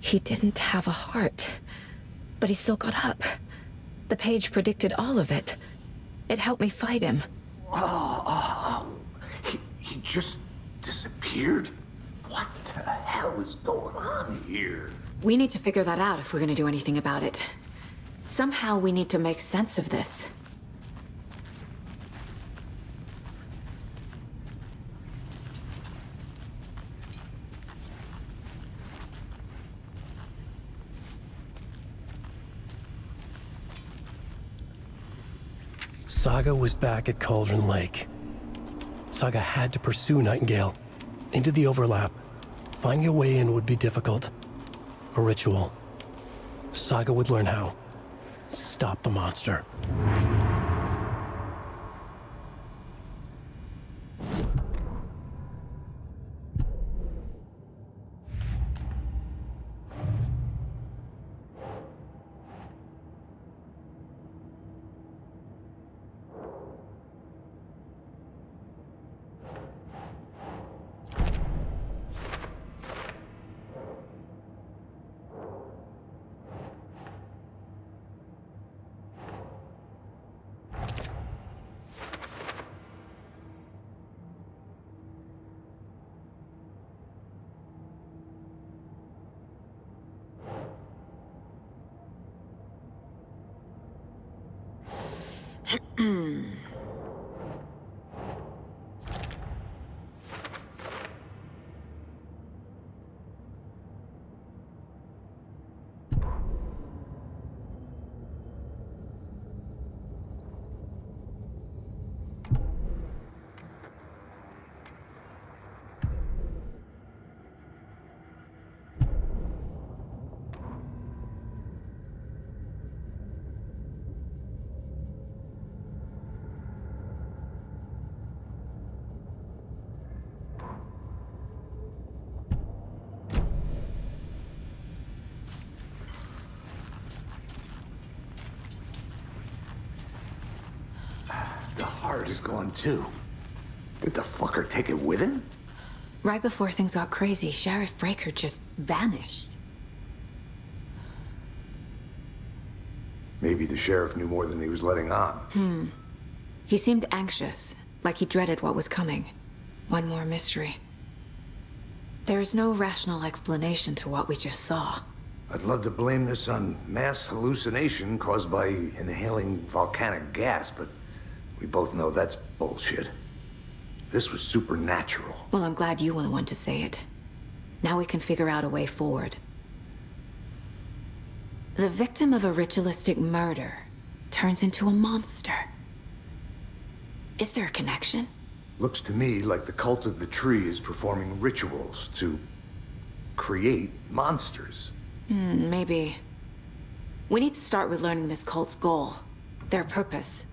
He didn't have a heart, but he still got up. The page predicted all of it. It helped me fight him. He just disappeared? What the hell is going on here? We need to figure that out if we're gonna do anything about it. Somehow we need to make sense of this. Saga was back at Cauldron Lake. Saga had to pursue Nightingale into the overlap. Finding a way in would be difficult. A ritual. Saga would learn how. Stop the monster. The heart is gone too. Did the fucker take it with him? Right before things got crazy, Sheriff Breaker just vanished. Maybe the sheriff knew more than he was letting on. He seemed anxious, like he dreaded what was coming. One more mystery. There's no rational explanation to what we just saw. I'd love to blame this on mass hallucination caused by inhaling volcanic gas, but we both know that's bullshit. This was supernatural. Well, I'm glad you were the one to say it. Now we can figure out a way forward. The victim of a ritualistic murder turns into a monster. Is there a connection? Looks to me like the cult of the tree is performing rituals to create monsters. Maybe. We need to start with learning this cult's goal, their purpose.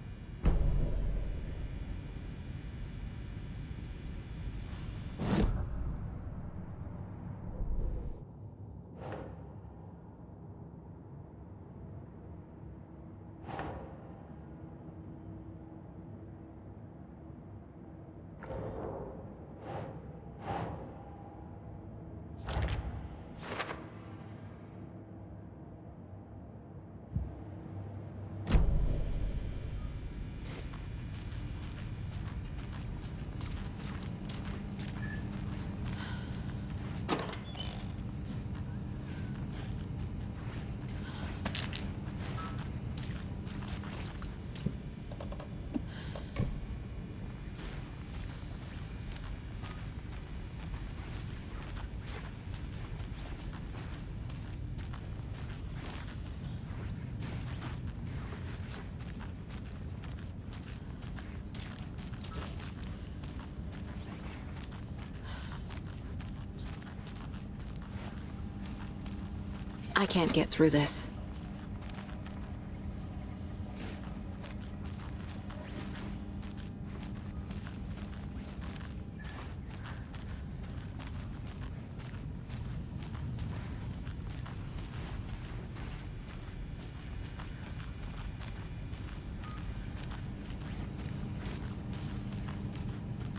I can't get through this.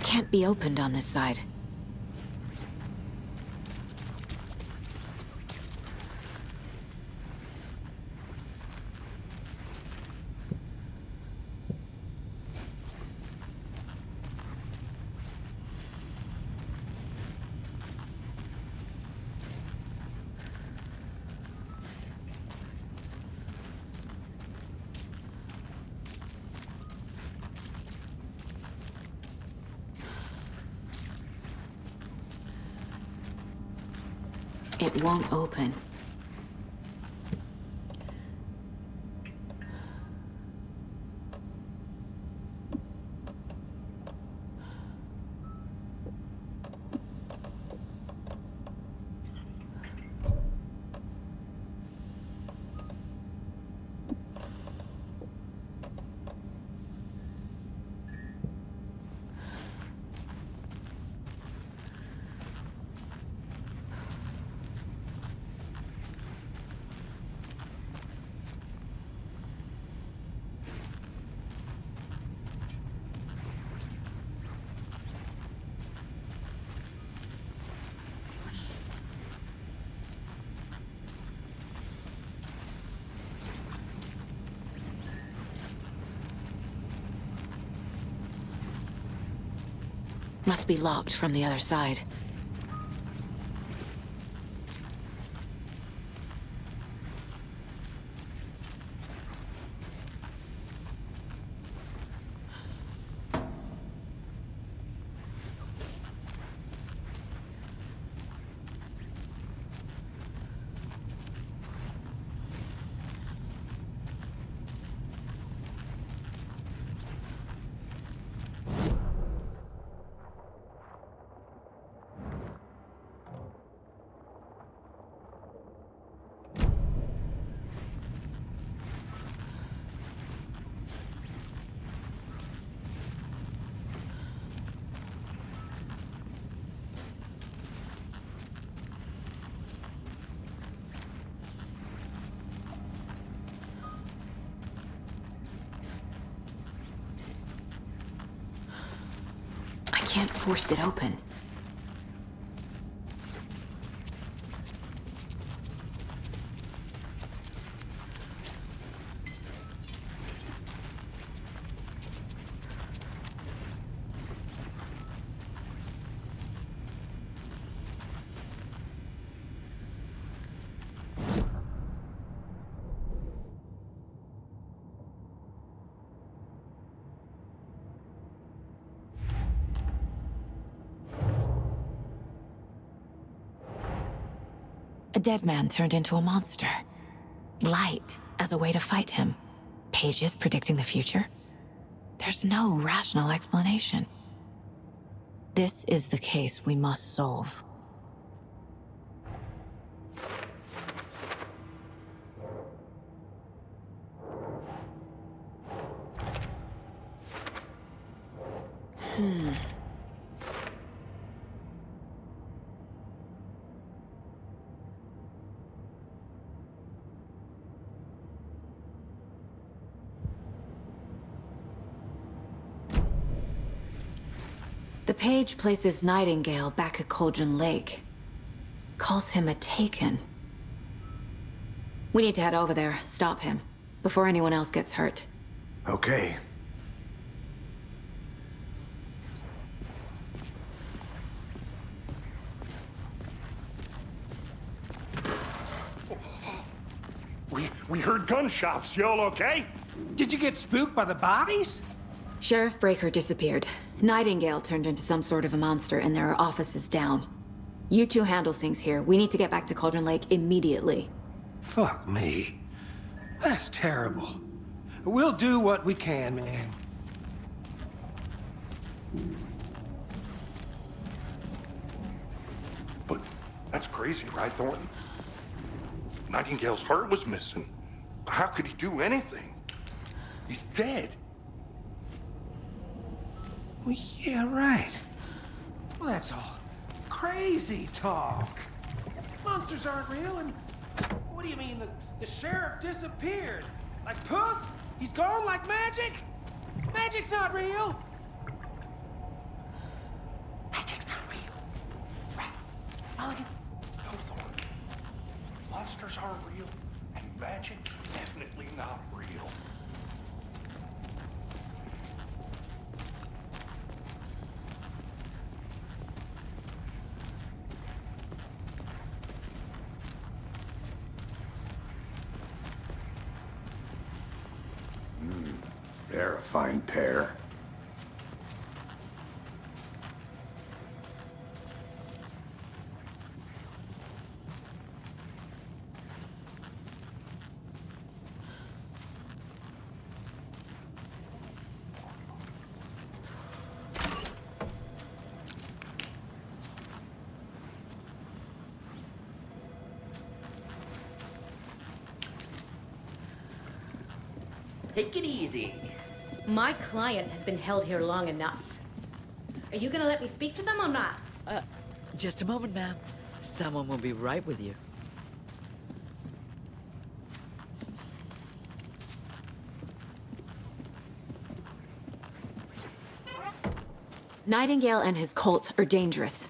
Can't be opened on this side. It won't open. Must be locked from the other side. I can't force it open. A dead man turned into a monster. Light as a way to fight him. Pages predicting the future. There's no rational explanation. This is the case we must solve. The page places Nightingale back at Cauldron Lake. Calls him a Taken. We need to head over there, stop him, before anyone else gets hurt. Okay. We heard gunshots. Y'all okay? Did you get spooked by the bodies? Sheriff Breaker disappeared. Nightingale turned into some sort of a monster, and there are offices down. You two handle things here. We need to get back to Cauldron Lake immediately. Fuck me. That's terrible. We'll do what we can, man. But that's crazy, right, Thornton? Nightingale's heart was missing. How could he do anything? He's dead. Well, yeah, right. Well, that's all crazy talk. Monsters aren't real, and what do you mean the sheriff disappeared? Like poof? He's gone like magic? Magic's not real. Magic's not real. Right. Mulligan. No, Thornton. Monsters aren't real, and magic's definitely not real. They're a fine pair. Take it easy. My client has been held here long enough. Are you gonna let me speak to them or not? Just a moment, ma'am. Someone will be right with you. Nightingale and his cult are dangerous.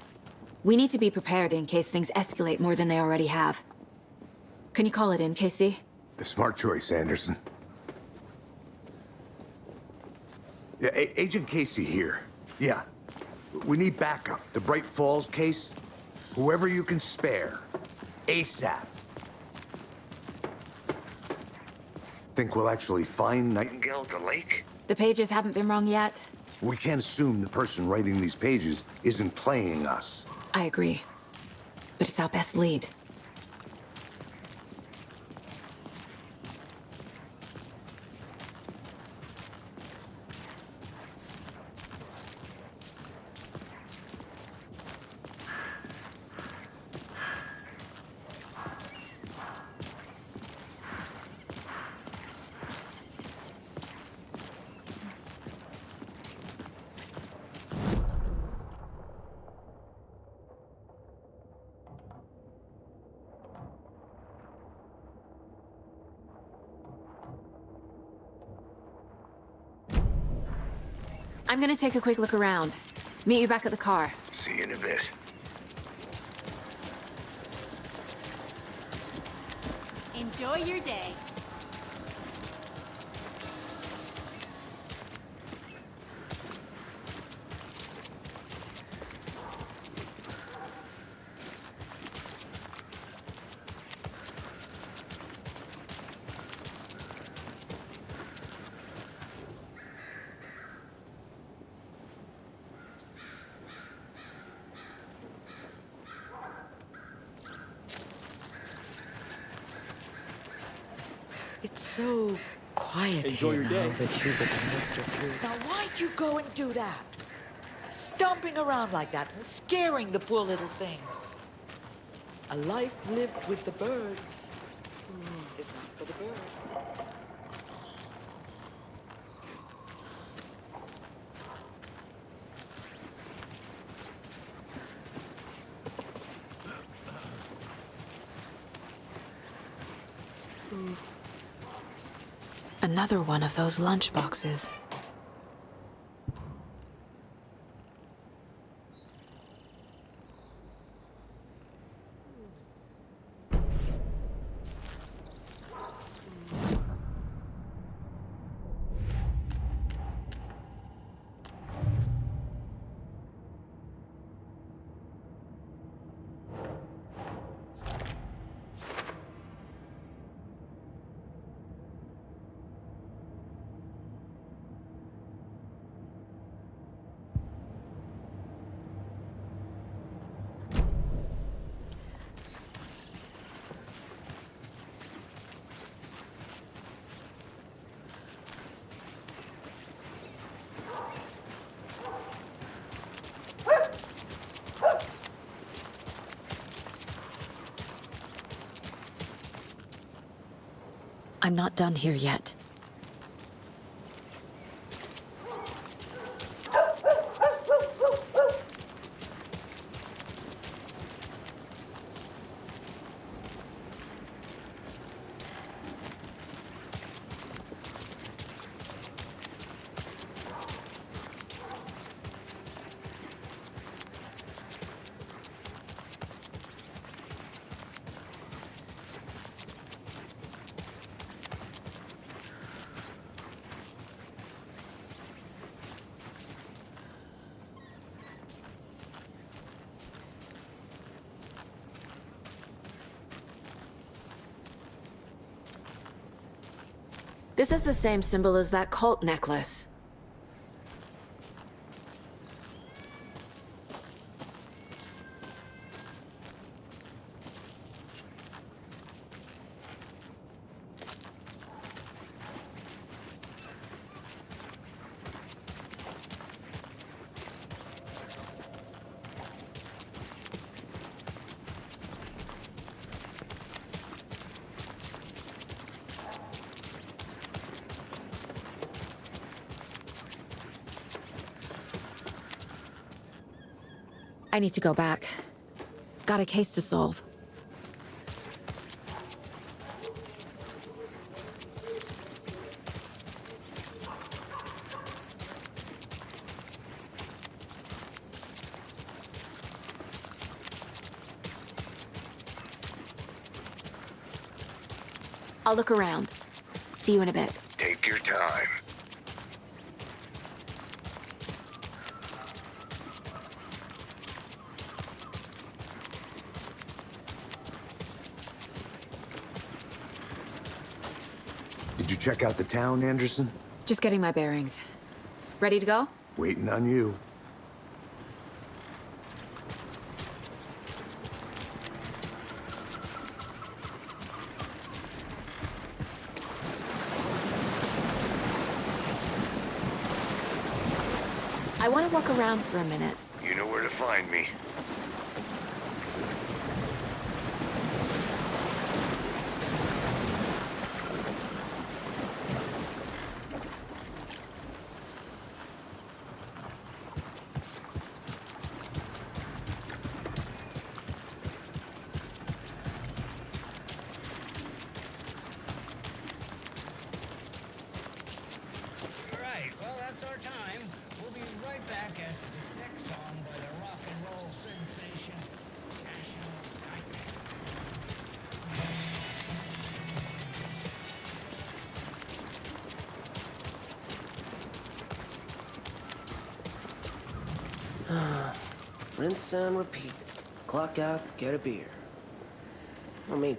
We need to be prepared in case things escalate more than they already have. Can you call it in, Casey? A smart choice, Anderson. Yeah, Agent Casey here. Yeah. We need backup. The Bright Falls case. Whoever you can spare. ASAP. Think we'll actually find Nightingale at the lake? The pages haven't been wrong yet. We can't assume the person writing these pages isn't playing us. I agree. But it's our best lead. I'm gonna take a quick look around. Meet you back at the car. See you in a bit. Enjoy your day. It's so quiet Enjoy here your day. now that you've become Mr. Fruit. Now, why'd you go and do that? Stomping around like that and scaring the poor little things. A life lived with the birds is not for the birds. Another one of those lunchboxes. I'm not done here yet. This is the same symbol as that cult necklace. I need to go back. Got a case to solve. I'll look around. See you in a bit. Take your time. Did you check out the town, Anderson? Just getting my bearings. Ready to go? Waiting on you. I want to walk around for a minute. You know where to find me. Right, well, that's our time. We'll be right back after this next song by the rock and roll sensation, National Nightmare. Rinse and repeat. Clock out, get a beer. I mean,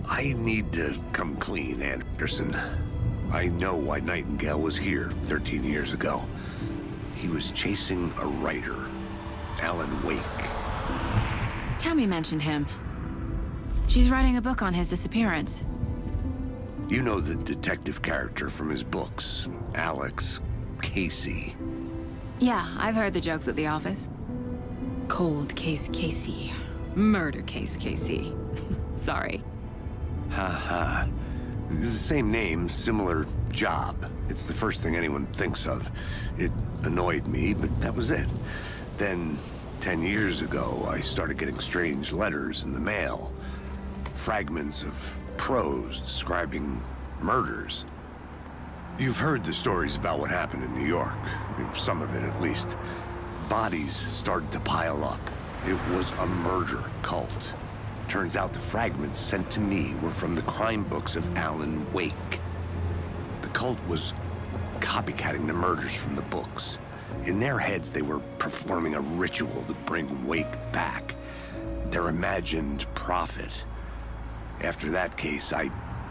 I need to come clean, Anderson. I know why Nightingale was here 13 years ago. He was chasing a writer, Alan Wake. Tammy mentioned him. She's writing a book on his disappearance. You know the detective character from his books, Alex Casey. Yeah, I've heard the jokes at the office. Cold case Casey. Murder case Casey. Sorry. Ha. It's the same name, similar job. It's the first thing anyone thinks of. It annoyed me, but that was it. Then, 10 years ago, I started getting strange letters in the mail. Fragments of prose describing murders. You've heard the stories about what happened in New York. Some of it, at least. Bodies started to pile up. It was a murder cult. Turns out the fragments sent to me were from the crime books of Alan Wake. The cult was copycatting the murders from the books. In their heads, they were performing a ritual to bring Wake back. Their imagined prophet. After that case, I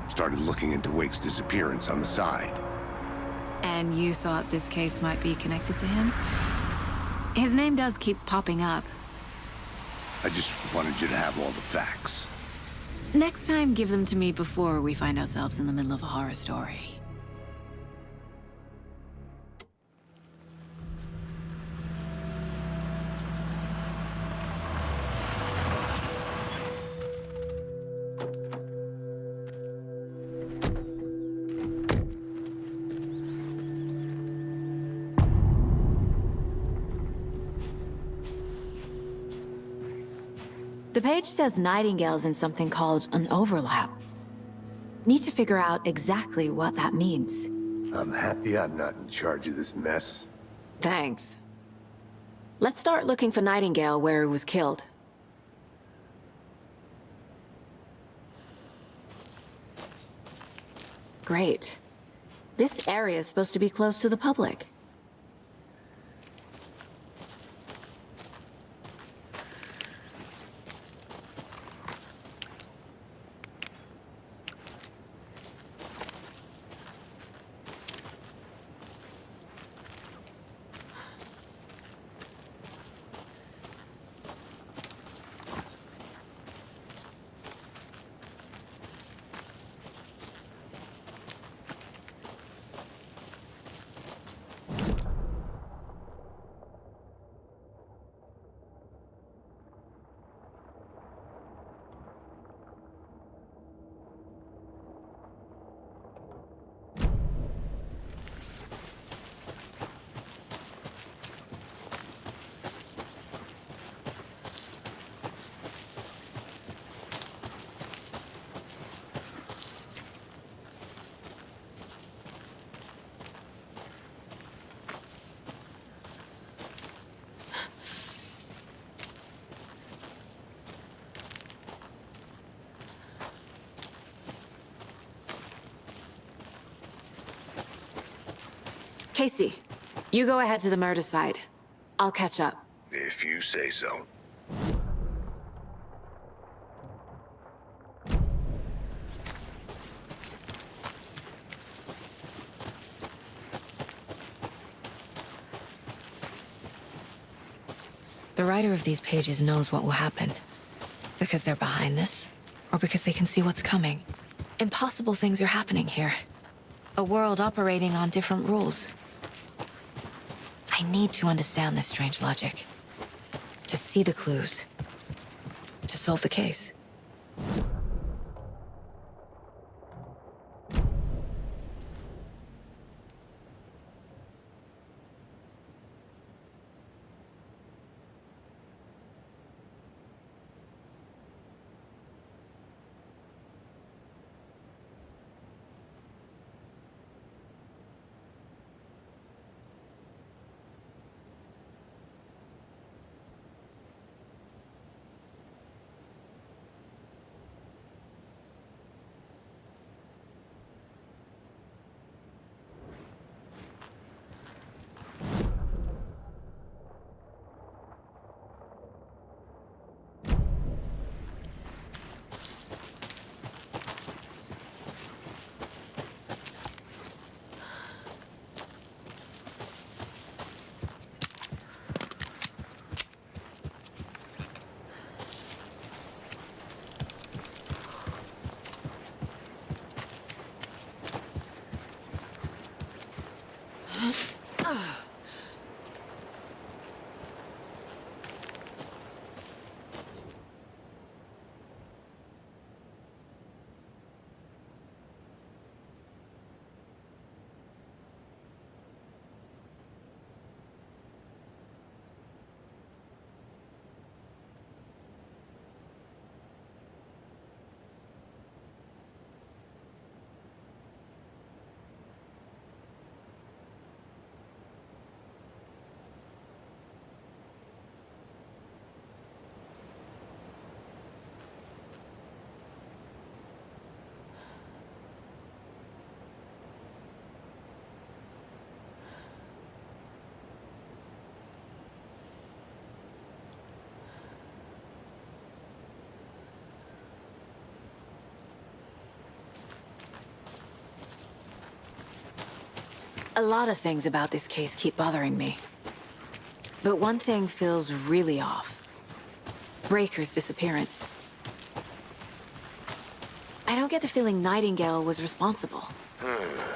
started looking into Wake's disappearance on the side. And you thought this case might be connected to him? His name does keep popping up. I just wanted you to have all the facts. Next time, give them to me before we find ourselves in the middle of a horror story. The page says Nightingale's in something called an overlap. Need to figure out exactly what that means. I'm happy I'm not in charge of this mess. Thanks. Let's start looking for Nightingale where he was killed. Great. This area is supposed to be close to the public. Casey, you go ahead to the murder site. I'll catch up. If you say so. The writer of these pages knows what will happen. Because they're behind this, or because they can see what's coming. Impossible things are happening here. A world operating on different rules. I need to understand this strange logic. To see the clues. To solve the case. A lot of things about this case keep bothering me. But one thing feels really off. Breaker's disappearance. I don't get the feeling Nightingale was responsible.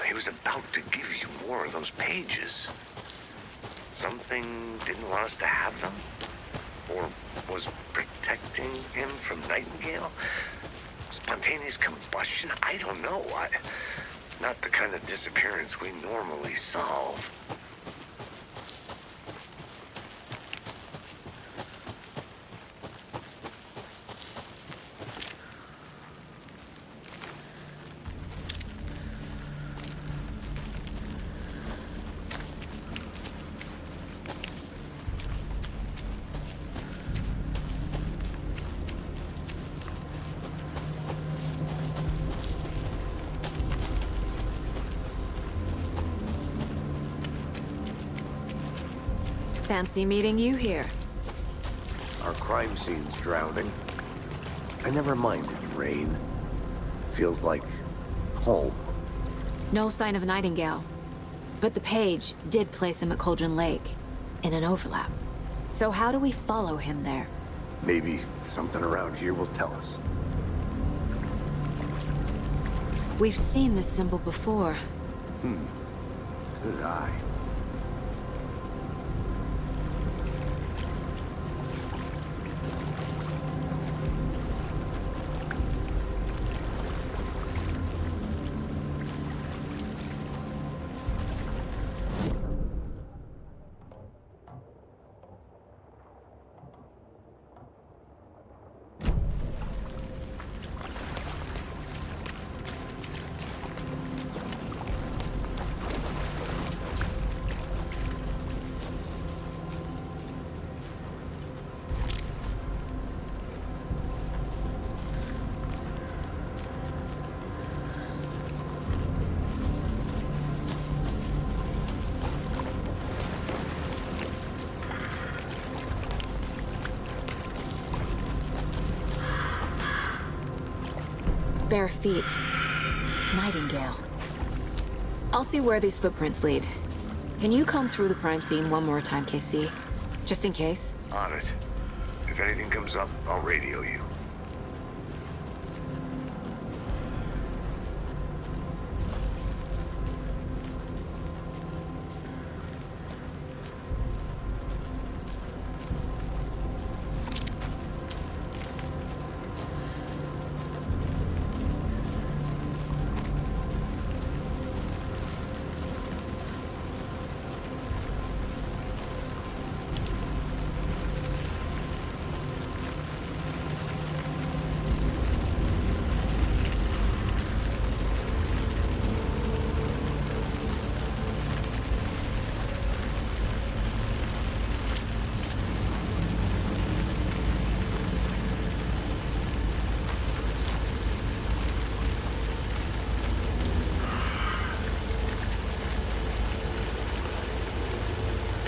He was about to give you more of those pages. Something didn't want us to have them? Or was protecting him from Nightingale? Spontaneous combustion? I don't know. Not the kind of disappearance we normally solve. Fancy meeting you here. Our crime scene's drowning. I never minded rain. Feels like home. No sign of Nightingale. But the page did place him at Cauldron Lake, in an overlap. So how do we follow him there? Maybe something around here will tell us. We've seen this symbol before. Good eye. Bare feet. Nightingale. I'll see where these footprints lead. Can you comb through the crime scene one more time, KC? Just in case? On it. If anything comes up, I'll radio you.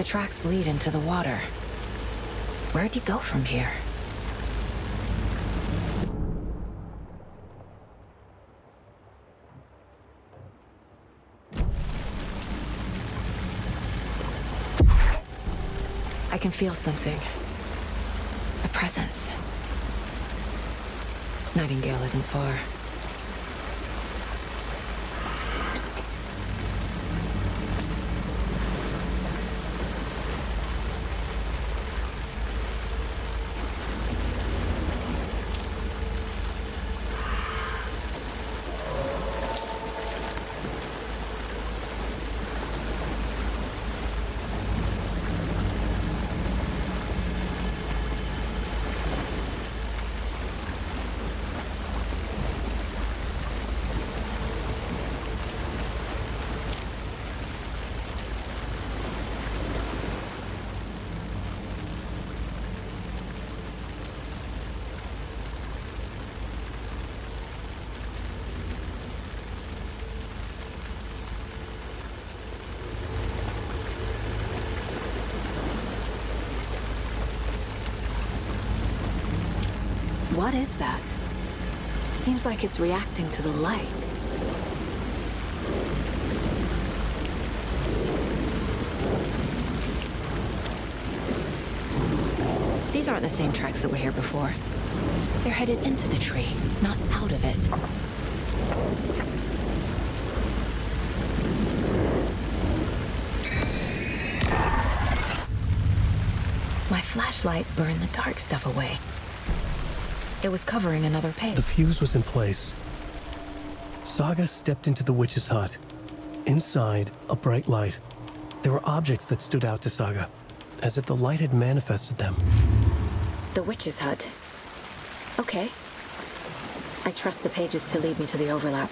The tracks lead into the water. Where'd he go from here? I can feel something. A presence. Nightingale isn't far. What is that? Seems like it's reacting to the light. These aren't the same tracks that were here before. They're headed into the tree, not out of it. My flashlight burned the dark stuff away. It was covering another page. The fuse was in place. Saga stepped into the witch's hut. Inside, a bright light. There were objects that stood out to Saga, as if the light had manifested them. The witch's hut. Okay. I trust the pages to lead me to the overlap.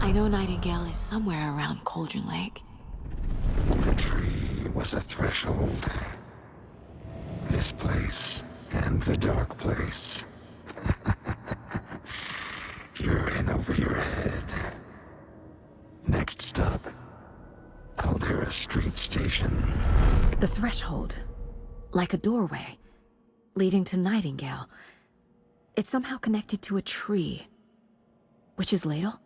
I know Nightingale is somewhere around Cauldron Lake. The tree was a threshold. This place and the dark place. You're in over your head. Next stop, Caldera Street Station. The threshold. Like a doorway. Leading to Nightingale. It's somehow connected to a tree. Witch's ladle?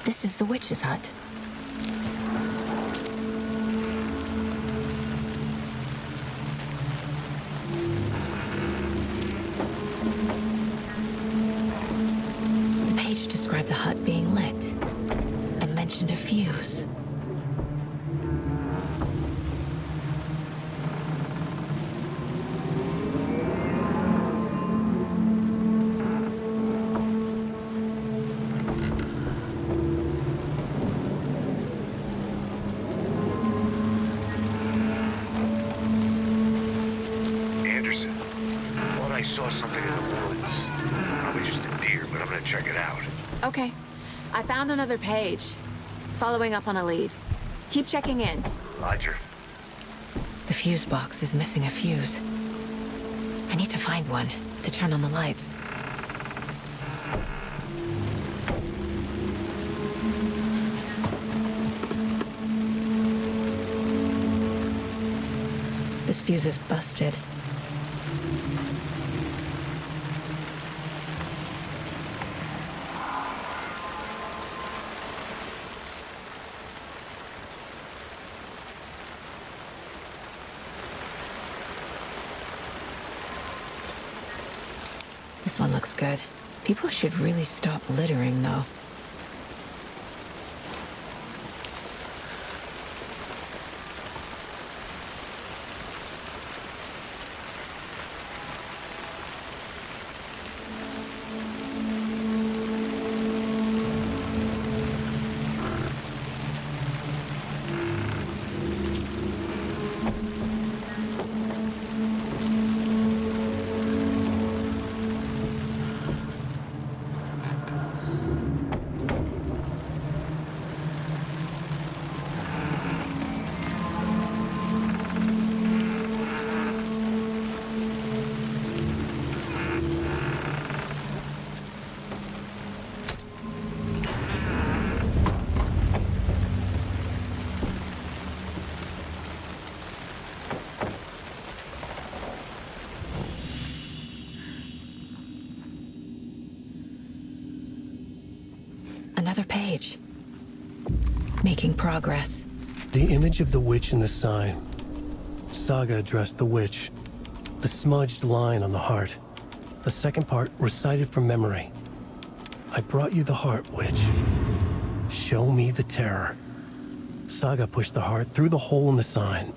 This is the witch's hut. The page described the hut being lit and mentioned a fuse. I saw something in the woods. Probably just a deer, but I'm gonna check it out. Okay. I found another page. Following up on a lead. Keep checking in. Roger. The fuse box is missing a fuse. I need to find one to turn on the lights. This fuse is busted. This one looks good. People should really stop littering, though. Another page. Making progress. The image of the witch in the sign. Saga addressed the witch. The smudged line on the heart. The second part recited from memory. I brought you the heart, witch. Show me the terror. Saga pushed the heart through the hole in the sign.